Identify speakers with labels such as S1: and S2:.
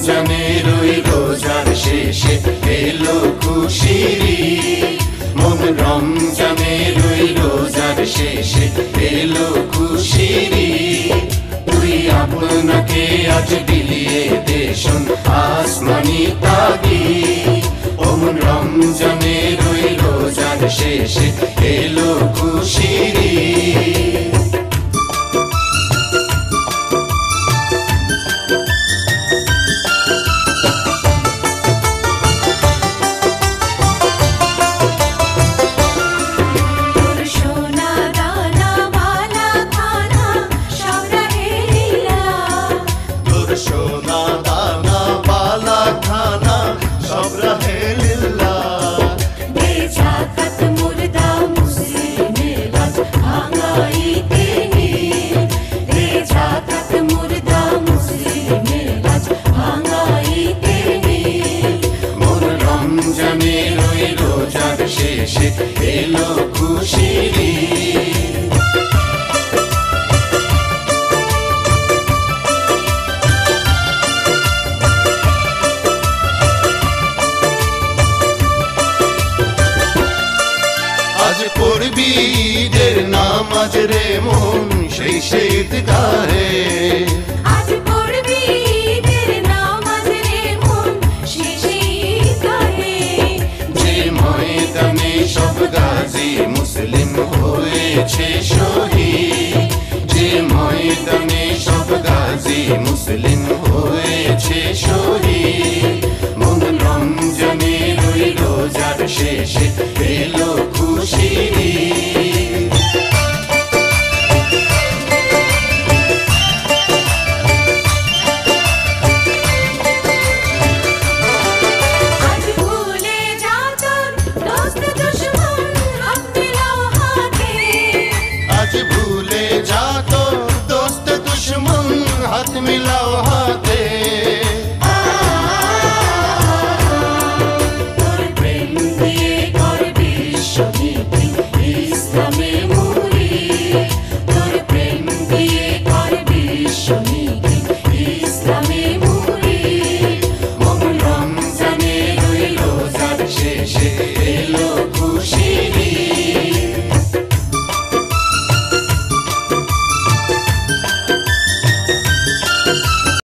S1: রমজানের ওই রোজার শেষে এলো খুশির ঈদ। মন রমজানের ওই রোজার শেষে এলো খুশির ঈদ। তুই আপনাকে আজ বিলিয়ে দে শোন আসমানি তাগিদ। ও মন রমজানের ওই রোজার শেষে এলো খুশির ঈদ। রমজানের ওই রোজার শেষে এলো খুশির ঈদ। আজ পড়বি ঈদের নামাজ রে মন সেই ঈদগাহে। সব গাজী মুসলিম হয়েছে শহীদ। যে ময়দানে সব গাজী মুসলিম হয়েছে শহীদ। মন রমজানের ওই রোজার শেষে এলো খুশির ঈদ। ভুলে যা তো দোস্ত দুশ্মন হাত মিলাও হাত।